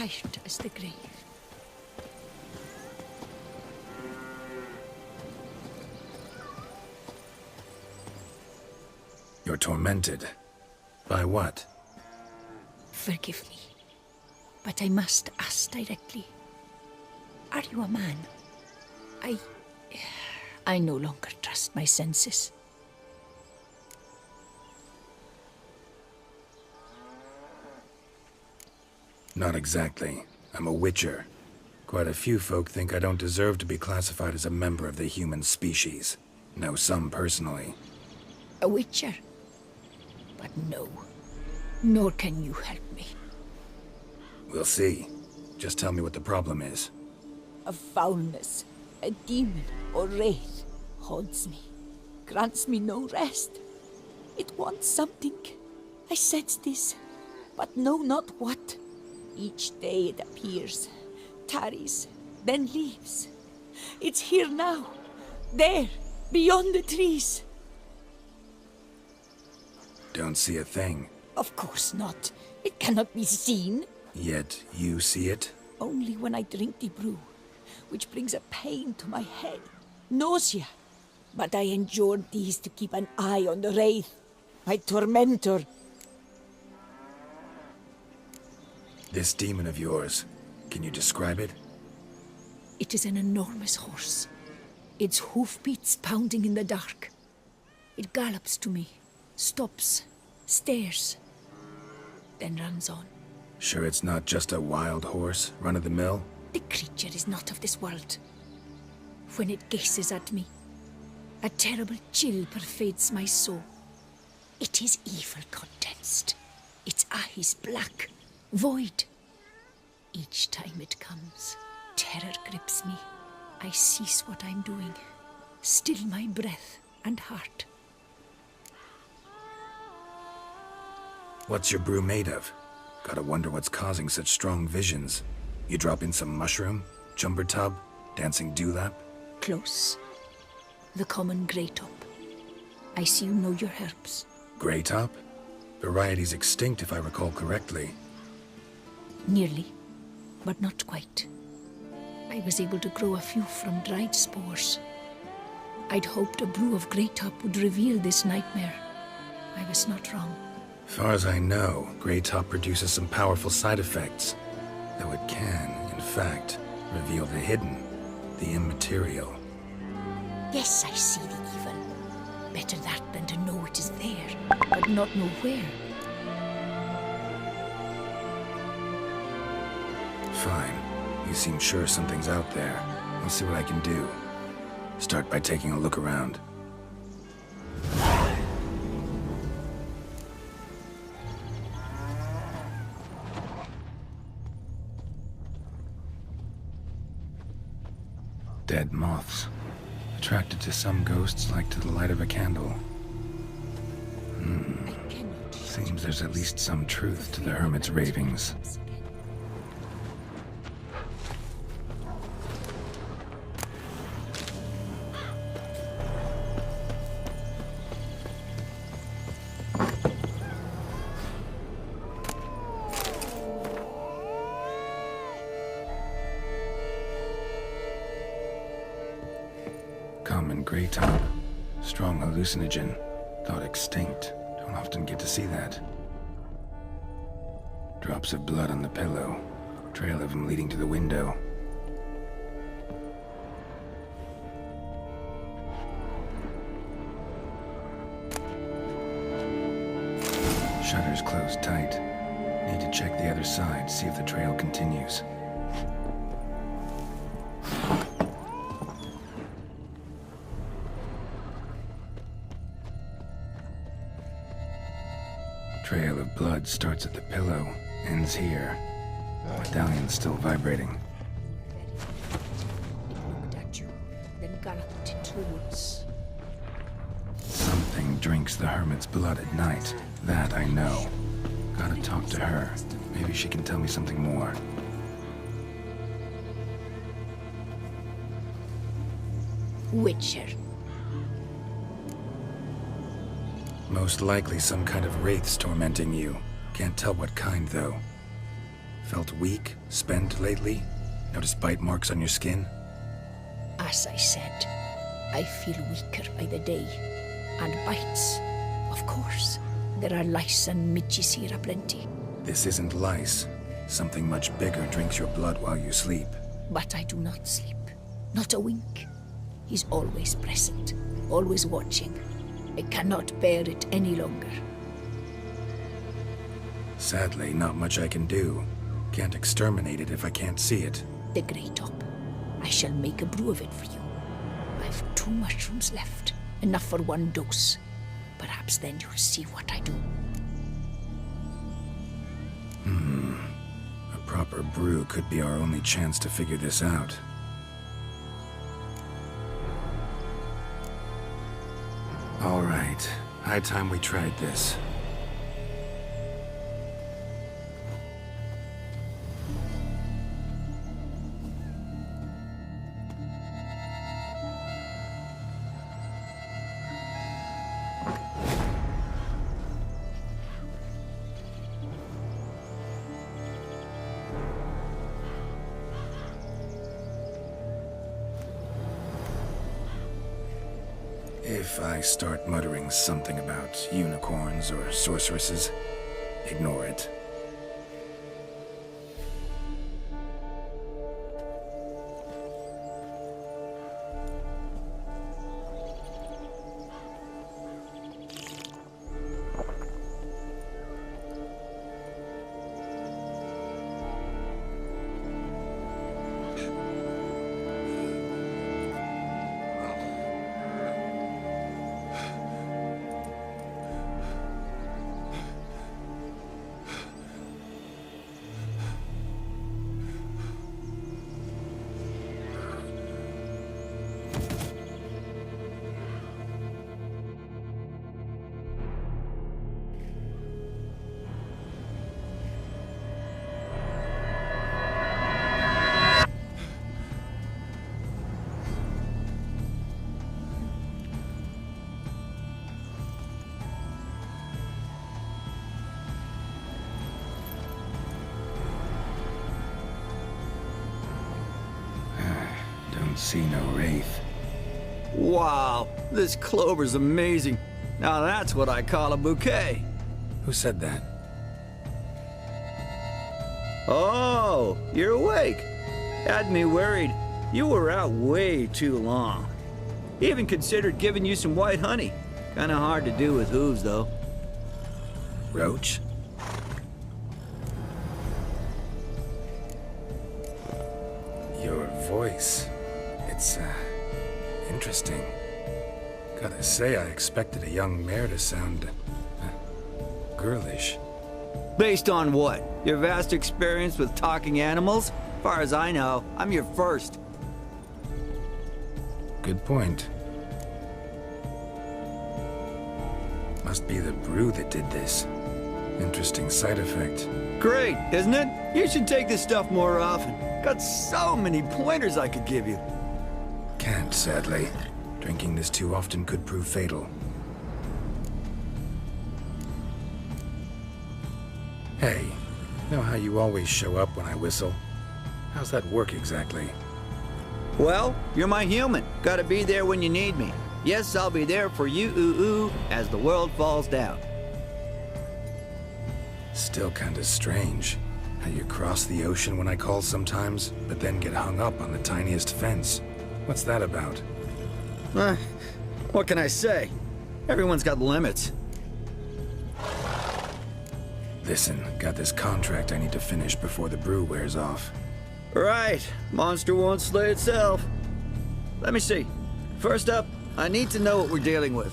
tired as the grave. You're tormented. By what? Forgive me, but I must ask directly. Are you a man? I no longer trust my senses. Not exactly. I'm a witcher. Quite a few folk think I don't deserve to be classified as a member of the human species. Know some personally. A witcher? But no, nor can you help me. We'll see. Just tell me what the problem is. A foulness, a demon or wraith haunts me, grants me no rest. It wants something. I sense this, but know not what. Each day it appears, tarries, then leaves. It's here now, there, beyond the trees. Don't see a thing. Of course not. It cannot be seen. Yet you see it? Only when I drink the brew, which brings a pain to my head, nausea. But I endured these to keep an eye on the wraith, my tormentor. This demon of yours, can you describe it? It is an enormous horse, its hoofbeats pounding in the dark. It gallops to me, stops, stares, then runs on. Sure it's not just a wild horse, run-of-the-mill? The creature is not of this world. When it gazes at me, a terrible chill pervades my soul. It is evil condensed, its eyes black, void. Each time it comes, terror grips me. I cease what I'm doing, still my breath and heart. What's your brew made of? Gotta wonder what's causing such strong visions. You drop in some mushroom, jumper tub, dancing dewlap? Close. The common grey top. I see you know your herbs. Grey top? Variety's extinct if I recall correctly. Nearly, but not quite. I was able to grow a few from dried spores. I'd hoped a brew of grey top would reveal this nightmare. I was not wrong. Far as I know, grey top produces some powerful side effects. Though it can, in fact, reveal the hidden, the immaterial. Yes, I see the evil. Better that than to know it is there, but not know where. Fine. You seem sure something's out there. I'll see what I can do. Start by taking a look around. Dead moths. Attracted to some ghosts like to the light of a candle. Seems there's at least some truth to the hermit's ravings. Common grey top. Strong hallucinogen. Thought extinct. Don't often get to see that. Drops of blood on the pillow. Trail of him leading to the window. Shutters closed tight. Need to check the other side, see if the trail continues. Trail of blood starts at the pillow, ends here. Medallion's still vibrating. It looked at you, then galloped into the woods. Something drinks the hermit's blood at night. That I know. Gotta talk to her. Maybe she can tell me something more. Witcher. Most likely some kind of wraiths tormenting you. Can't tell what kind, though. Felt weak, spent lately? Noticed bite marks on your skin? As I said, I feel weaker by the day. And bites, of course. There are lice and midges here aplenty. This isn't lice. Something much bigger drinks your blood while you sleep. But I do not sleep. Not a wink. He's always present, always watching. I cannot bear it any longer. Sadly, not much I can do. Can't exterminate it if I can't see it. The Grey Top. I shall make a brew of it for you. I've 2 mushrooms left. Enough for 1 dose. Perhaps then you'll see what I do. A proper brew could be our only chance to figure this out. All right. High time we tried this. If I start muttering something about unicorns or sorceresses, ignore it. See no wraith. Wow, this clover's amazing. Now that's what I call a bouquet. Who said that? Oh, you're awake. Had me worried. You were out way too long. Even considered giving you some white honey. Kinda hard to do with hooves, though. Roach? Your voice. It's, interesting. Gotta say, I expected a young mare to sound, girlish. Based on what? Your vast experience with talking animals? Far as I know, I'm your first. Good point. Must be the brew that did this. Interesting side effect. Great, isn't it? You should take this stuff more often. Got so many pointers I could give you. Can't, sadly. Drinking this too often could prove fatal. Hey, know how you always show up when I whistle? How's that work exactly? Well, you're my human. Gotta be there when you need me. Yes, I'll be there for you, ooh, as the world falls down. Still kinda strange. How you cross the ocean when I call sometimes, but then get hung up on the tiniest fence. What's that about? What can I say? Everyone's got limits. Listen, got this contract I need to finish before the brew wears off. Right, monster won't slay itself. Let me see. First up, I need to know what we're dealing with.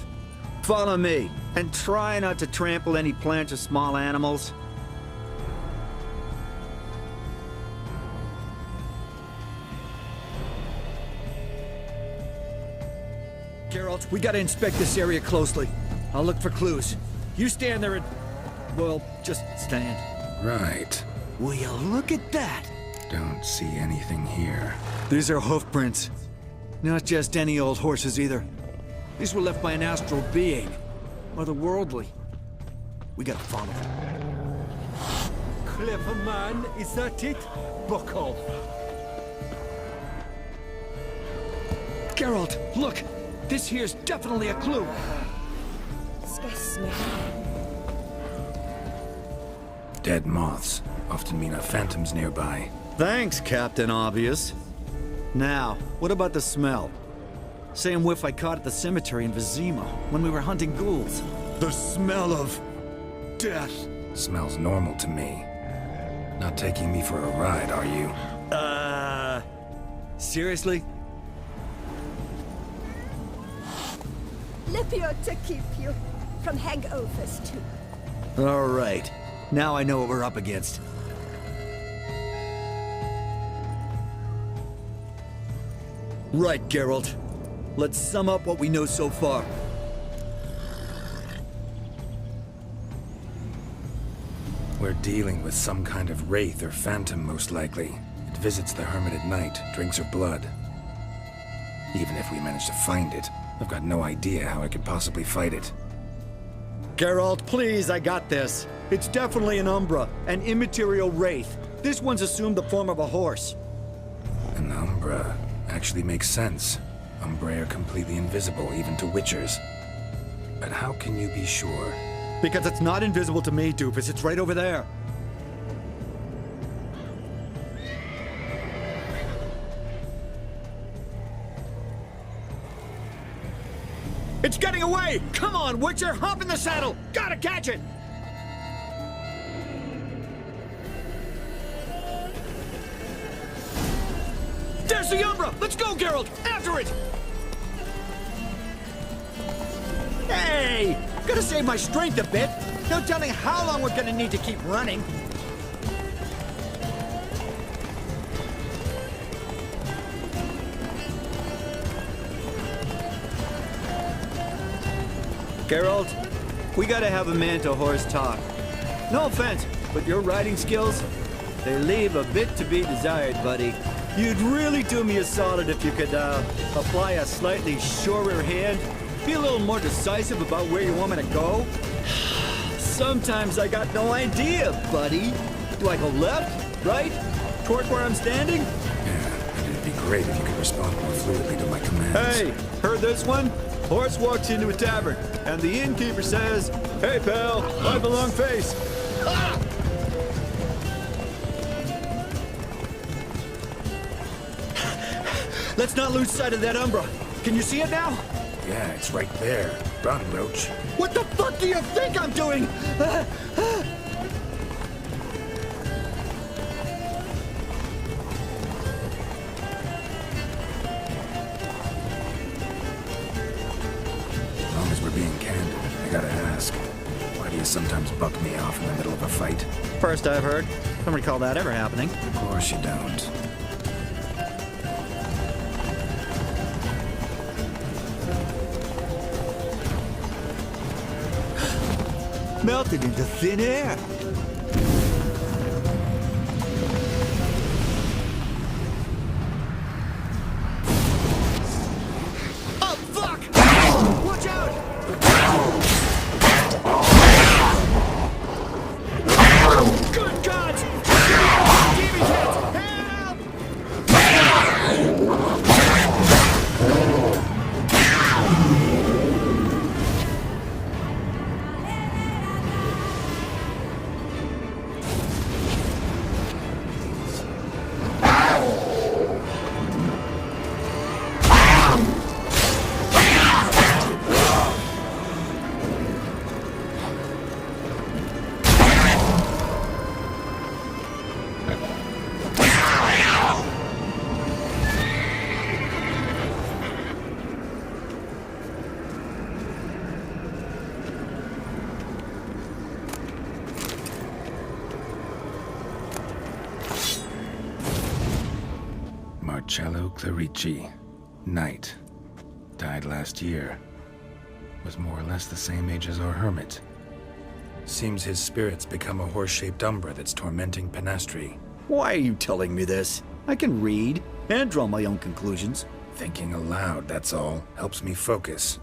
Follow me, and try not to trample any plants or small animals. Geralt, we gotta inspect this area closely. I'll look for clues. You stand there and... well, just stand. Right. Will you look at that? Don't see anything here. These are hoof prints. Not just any old horses either. These were left by an astral being. Otherworldly. We gotta follow them. clever man, is that it? Buck off. Geralt, look! This here's definitely a clue. Dead moths often mean a phantom's nearby. Thanks, Captain Obvious. Now, what about the smell? Same whiff I caught at the cemetery in Vizima when we were hunting ghouls. The smell of death. Smells normal to me. Not taking me for a ride, are you? Seriously? Lipio to keep you from hangovers too. All right. Now I know what we're up against. Right, Geralt. Let's sum up what we know so far. We're dealing with some kind of wraith or phantom, most likely. It visits the hermit at night, drinks her blood. Even if we manage to find it, I've got no idea how I could possibly fight it. Geralt, please, I got this. It's definitely an Umbra, an immaterial wraith. This one's assumed the form of a horse. An Umbra actually makes sense. Umbrae are completely invisible, even to Witchers. But how can you be sure? Because it's not invisible to me, Doofus. It's right over there. It's getting away! Come on, Witcher! Hop in the saddle! Gotta catch it! There's the Umbra! Let's go, Geralt! After it! Hey! Gotta save my strength a bit. No telling how long we're gonna need to keep running. Geralt, we gotta have a man-to-horse talk. No offense, but your riding skills, they leave a bit to be desired, buddy. You'd really do me a solid if you could, apply a slightly surer hand. Be a little more decisive about where you want me to go. Sometimes I got no idea, buddy. Do I go left, right, toward where I'm standing? Yeah, it'd be great if you could respond more fluidly to my commands. Hey, heard this one? Horse walks into a tavern, and the innkeeper says, "Hey, pal, I have a long face." Ah! Let's not lose sight of that Umbra. Can you see it now? Yeah, it's right there. Run, Roach. What the fuck do you think I'm doing? As long as we're being candid, I gotta ask. Why do you sometimes buck me off in the middle of a fight? First I've heard. Don't recall that ever happening. Of course you don't. Melted into thin air. Oh, fuck! Watch out! Good God! Demon hit! Help! Marcello Clerici. Knight. Died last year. Was more or less the same age as our hermit. Seems his spirit's become a horse-shaped umbra that's tormenting Penastri. Why are you telling me this? I can read and draw my own conclusions. Thinking aloud, that's all. Helps me focus.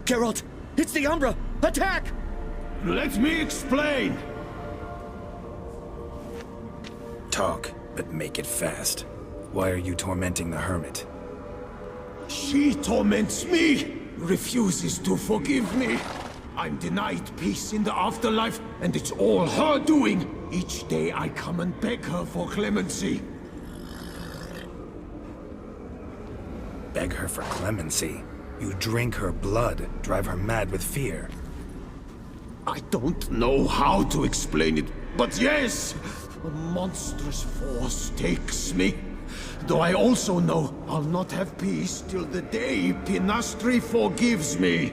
Geralt! It's the Umbra! Attack! Let me explain! Talk, but make it fast. Why are you tormenting the Hermit? She torments me, refuses to forgive me. I'm denied peace in the afterlife, and it's all her doing. Each day I come and beg her for clemency. Beg her for clemency? You drink her blood, drive her mad with fear. I don't know how to explain it, but yes, a monstrous force takes me. Though I also know I'll not have peace till the day Pinastri forgives me.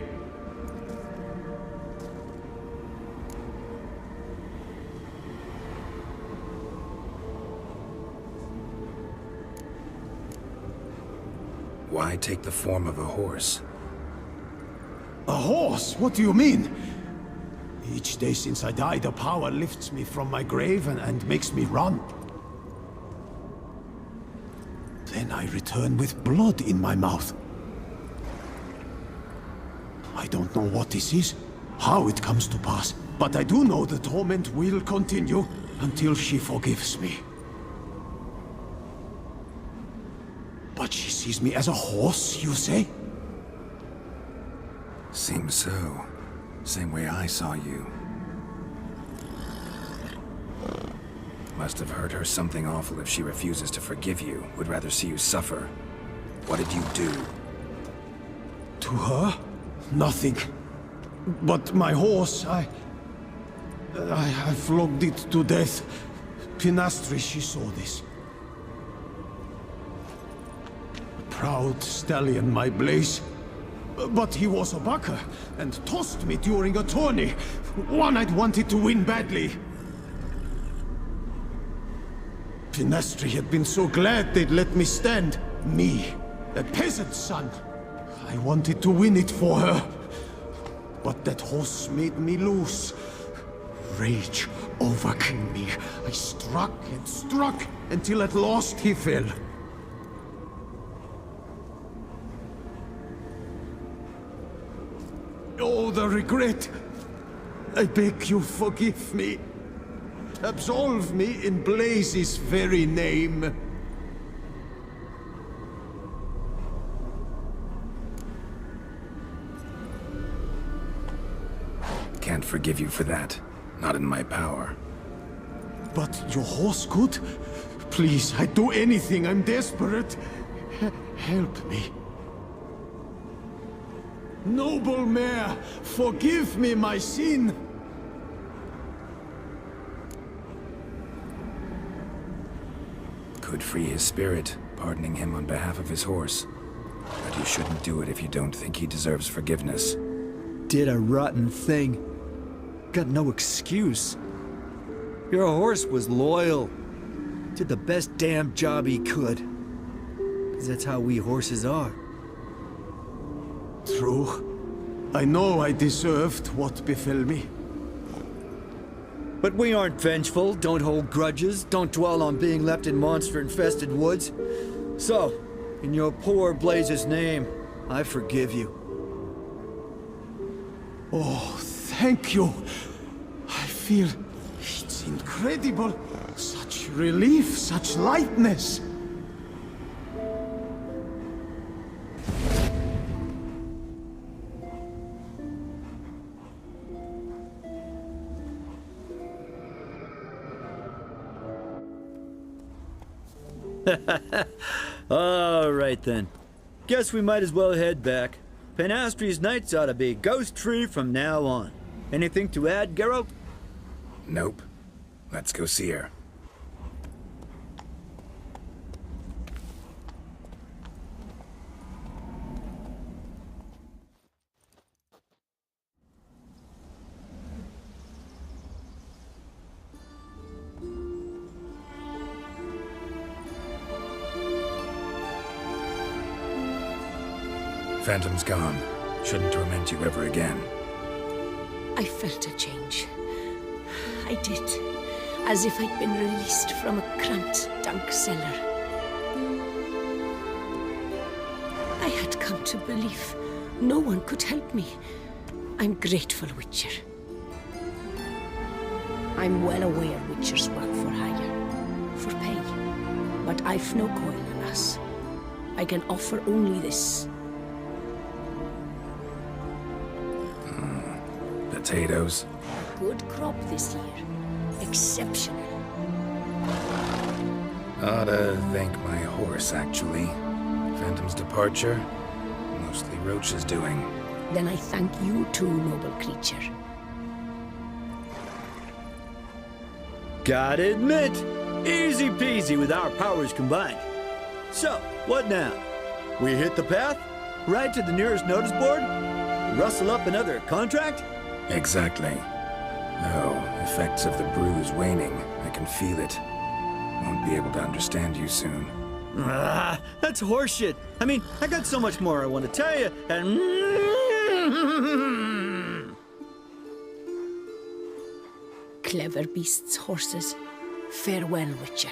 Why take the form of a horse? A horse? What do you mean? Each day since I died, a power lifts me from my grave and makes me run. Then I return with blood in my mouth. I don't know what this is, how it comes to pass, but I do know the torment will continue until she forgives me. But she sees me as a horse, you say? Seems so. Same way I saw you. Must have heard her something awful if she refuses to forgive you. Would rather see you suffer. What did you do? To her? Nothing. But my horse, I flogged it to death. Pinastri, she saw this. A proud stallion, my Blaze. But he was a bucker, and tossed me during a tourney. One I'd wanted to win badly. Pinastri had been so glad they'd let me stand. Me, a peasant's son. I wanted to win it for her. But that horse made me lose. Rage overcame me. I struck and struck, until at last he fell. Oh, the regret. I beg you, forgive me. Absolve me in Blaze's very name. Can't forgive you for that. Not in my power. But your horse could? Please, I'd do anything. I'm desperate. Help me. Noble mare, forgive me my sin. Could free his spirit, pardoning him on behalf of his horse. But you shouldn't do it if you don't think he deserves forgiveness. Did a rotten thing. Got no excuse. Your horse was loyal. Did the best damn job he could. 'Cause that's how we horses are. True. I know I deserved what befell me. But we aren't vengeful, don't hold grudges, don't dwell on being left in monster-infested woods. So, in your poor Blaze's name, I forgive you. Oh, thank you. I feel it's incredible. Such relief, such lightness. All right then. Guess we might as well head back. Panastri's nights ought to be ghost-free from now on. Anything to add, Geralt? Nope. Let's go see her. Phantom's gone. Shouldn't torment you ever again. I felt a change. I did. As if I'd been released from a cramped, dank cellar. I had come to believe No one could help me. I'm grateful, Witcher. I'm well aware Witchers work for hire, for pay. But I've no coin, alas. I can offer only this. Potatoes. Good crop this year. Exceptional. Ought to thank my horse, actually. Phantom's departure, mostly Roach's doing. Then I thank you too, noble creature. Gotta admit, easy peasy with our powers combined. So, what now? We hit the path? Right to the nearest notice board? Rustle up another contract? Exactly. Oh, effects of the bruise waning. I can feel it. Won't be able to understand you soon. Ah, that's horseshit. I mean, I got so much more I want to tell you, and... Clever beasts, horses. Farewell, Witcher.